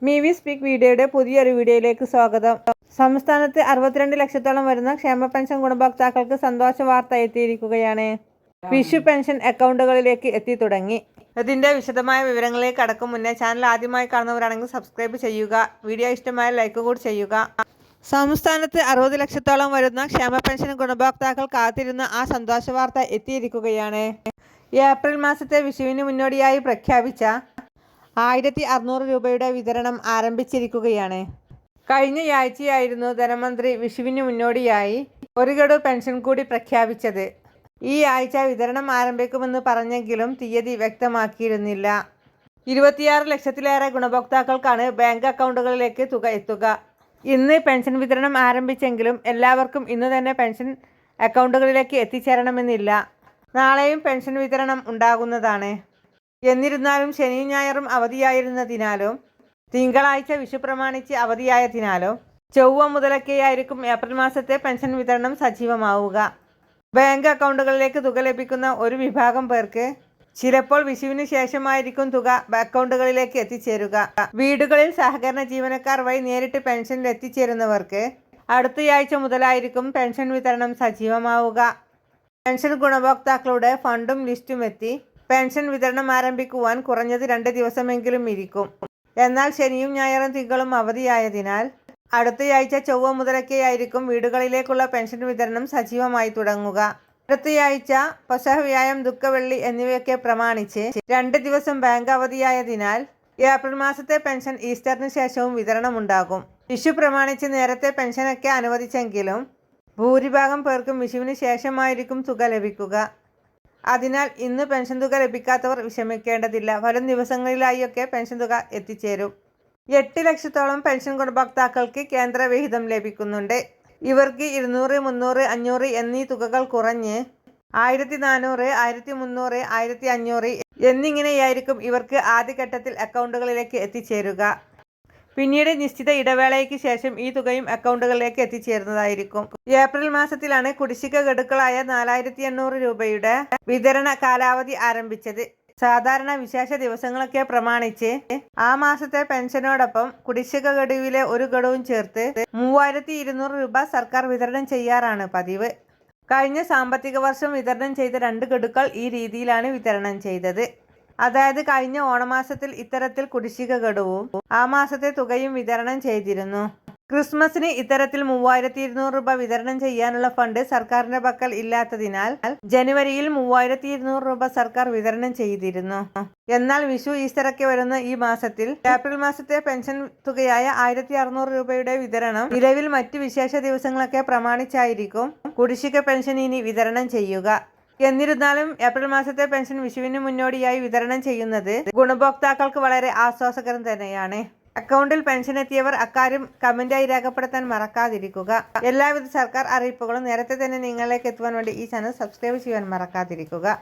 Mivi speak വീഡിയോയുടെ പുതിയൊരു വീഡിയോയിലേക്ക് സ്വാഗതം. സംസ്ഥാനത്ത് 62 ലക്ഷത്തോളം വരുന്ന ക്ഷേമ പെൻഷൻ ഗുണഭോക്താക്കൾക്ക് സന്തോഷ വാർത്ത എത്തിയിരിക്കുകയാണ്. വിഷു പെൻഷൻ അക്കൗണ്ടുകളിലേക്ക് എത്തി തുടങ്ങി. ഇതിന്റെ വിശദമായ വിവരങ്ങളിലേക്ക് കടക്കും മുന്നേ ചാനൽ ആദ്യമായി കാണുന്നവരാണെങ്കിൽ സബ്സ്ക്രൈബ് ചെയ്യുക. വീഡിയോ ഇഷ്ടമായ ലൈക്ക് കൂടി ചെയ്യുക. സംസ്ഥാനത്ത് 60 ലക്ഷത്തോളം വരുന്ന ക്ഷേമ പെൻഷൻ ഗുണഭോക്താക്കൾ കാത്തിരുന്ന ആ സന്തോഷ വാർത്ത എത്തിയിരിക്കുകയാണ്. ഏപ്രിൽ മാസത്തെ വിഷുവിന് മുന്നോടിയായി പ്രഖ്യാപിച്ച 1600 രൂപയുടെ വിതരണം ആരംഭിച്ചിരിക്കുകയാണ്. കഴിഞ്ഞ ആഴ്ചയായിരുന്നു ധനമന്ത്രി വിഷുവിന് മുന്നോടിയായി ഒരു ഗഡു പെൻഷൻ കൂടി പ്രഖ്യാപിച്ചത്. ഈ ആഴ്ച വിതരണം ആരംഭിക്കുമെന്ന് പറഞ്ഞെങ്കിലും തീയതി വ്യക്തമാക്കിയിരുന്നില്ല. 26 ലക്ഷത്തിലേറെ ഗുണഭോക്താക്കൾക്കാണ് ബാങ്ക് അക്കൗണ്ടുകളിലേക്ക് തുക എത്തുക. ഇന്ന് പെൻഷൻ വിതരണം ആരംഭിച്ചെങ്കിലും എല്ലാവർക്കും ഇന്നു തന്നെ പെൻഷൻ അക്കൗണ്ടുകളിലേക്ക് എത്തിച്ചേരണമെന്നില്ല. നാളെയും പെൻഷൻ വിതരണം ഉണ്ടാകുന്നതാണ്. എന്നിരുന്നാലും ശനിയും ഞായറും അവധിയായിരുന്നതിനാലും തിങ്കളാഴ്ച വിഷു പ്രമാണിച്ച് അവധിയായതിനാലും ചൊവ്വ മുതലൊക്കെയായിരിക്കും ഏപ്രിൽ മാസത്തെ പെൻഷൻ വിതരണം സജീവമാവുക. ബാങ്ക് അക്കൗണ്ടുകളിലേക്ക് തുക ലഭിക്കുന്ന ഒരു വിഭാഗം പേർക്ക് ചിലപ്പോൾ വിഷുവിന് ശേഷമായിരിക്കും തുക അക്കൗണ്ടുകളിലേക്ക് എത്തിച്ചേരുക. വീടുകളിൽ സഹകരണ ജീവനക്കാർ വഴി നേരിട്ട് പെൻഷനിൽ എത്തിച്ചേരുന്നവർക്ക് അടുത്തയാഴ്ച മുതലായിരിക്കും പെൻഷൻ വിതരണം സജീവമാവുക. പെൻഷൻ ഗുണഭോക്താക്കളുടെ ഫണ്ടും ലിസ്റ്റും എത്തി പെൻഷൻ വിതരണം ആരംഭിക്കുവാൻ കുറഞ്ഞത് 2 ദിവസമെങ്കിലും ഇരിക്കും. എന്നാൽ ശനിയും ഞായറും തിങ്കളും അവധിയായതിനാൽ അടുത്തയാഴ്ച ചൊവ്വ മുതലൊക്കെയായിരിക്കും വീടുകളിലേക്കുള്ള പെൻഷൻ വിതരണം സജീവമായി തുടങ്ങുക. അടുത്തയാഴ്ച പെസഹ, വ്യാഴം, ദുഃഖവെള്ളി എന്നിവയൊക്കെ പ്രമാണിച്ച് 2 ദിവസം ബാങ്ക് അവധിയായതിനാൽ ഏപ്രിൽ മാസത്തെ പെൻഷൻ ഈസ്റ്ററിന് ശേഷവും വിതരണമുണ്ടാകും. വിഷു പ്രമാണിച്ച് നേരത്തെ പെൻഷനൊക്കെ അനുവദിച്ചെങ്കിലും ഭൂരിഭാഗം പേർക്കും വിഷുവിന് ശേഷമായിരിക്കും തുക ലഭിക്കുക. അതിനാൽ ഇന്ന് പെൻഷൻ തുക ലഭിക്കാത്തവർ വിഷമിക്കേണ്ടതില്ല. വരും ദിവസങ്ങളിലായൊക്കെ പെൻഷൻ തുക എത്തിച്ചേരും. 8 ലക്ഷത്തോളം പെൻഷൻ ഗുണഭോക്താക്കൾക്ക് കേന്ദ്ര വിഹിതം ലഭിക്കുന്നുണ്ട്. ഇവർക്ക് 200, 300, 500 എന്നീ തുകകൾ കുറഞ്ഞ് 1400, 1300, 1500 എന്നിങ്ങനെയായിരിക്കും ഇവർക്ക് ആദ്യഘട്ടത്തിൽ അക്കൗണ്ടുകളിലേക്ക് എത്തിച്ചേരുക. പിന്നീട് നിശ്ചിത ഇടവേളയ്ക്ക് ശേഷം ഈ തുകയും അക്കൗണ്ടുകളിലേക്ക് എത്തിച്ചേരുന്നതായിരിക്കും. ഏപ്രിൽ മാസത്തിലാണ് കുടിശ്ശിക ഗഡുക്കളായ 4800 രൂപയുടെ വിതരണ കാലാവധി ആരംഭിച്ചത്. സാധാരണ വിശേഷ ദിവസങ്ങളൊക്കെ പ്രമാണിച്ച് ആ മാസത്തെ പെൻഷനോടൊപ്പം കുടിശ്ശിക ഗഡുവിലെ ഒരു ഗഡുവും ചേർത്ത് 3200 രൂപ സർക്കാർ വിതരണം ചെയ്യാറാണ് പതിവ്. കഴിഞ്ഞ സാമ്പത്തിക വർഷം വിതരണം ചെയ്ത 2 ഗഡുക്കൾ ഈ രീതിയിലാണ് വിതരണം ചെയ്തത്. അതായത് കഴിഞ്ഞ ഓണമാസത്തിൽ ഇത്തരത്തിൽ കുടിശ്ശിക ഗഡുവും ആ മാസത്തെ തുകയും വിതരണം ചെയ്തിരുന്നു. ക്രിസ്മസിന് ഇത്തരത്തിൽ 3200 രൂപ വിതരണം ചെയ്യാനുള്ള ഫണ്ട് സർക്കാരിന്റെ പക്കൽ ഇല്ലാത്തതിനാൽ ജനുവരിയിൽ 3200 രൂപ സർക്കാർ വിതരണം ചെയ്തിരുന്നു. എന്നാൽ വിഷു, ഈസ്റ്ററൊക്കെ വരുന്ന ഈ മാസത്തിൽ ഏപ്രിൽ മാസത്തെ പെൻഷൻ തുകയായ 1600 രൂപയുടെ വിതരണം നിലവിൽ മറ്റ് വിശേഷ ദിവസങ്ങളൊക്കെ പ്രമാണിച്ചായിരിക്കും കുടിശ്ശിക പെൻഷൻ ഇനി വിതരണം ചെയ്യുക. എന്നിരുന്നാലും ഏപ്രിൽ മാസത്തെ പെൻഷൻ വിഷുവിന് മുന്നോടിയായി വിതരണം ചെയ്യുന്നത് ഗുണഭോക്താക്കൾക്ക് വളരെ ആശ്വാസകരം തന്നെയാണ്. അക്കൗണ്ടിൽ പെൻഷൻ എത്തിയവർ അക്കാര്യം കമന്റായി രേഖപ്പെടുത്താൻ മറക്കാതിരിക്കുക. എല്ലാവിധ സർക്കാർ അറിയിപ്പുകളും നേരത്തെ തന്നെ നിങ്ങളിലേക്ക് എത്തുവാൻ വേണ്ടി ഈ ചാനൽ സബ്സ്ക്രൈബ് ചെയ്യാൻ മറക്കാതിരിക്കുക.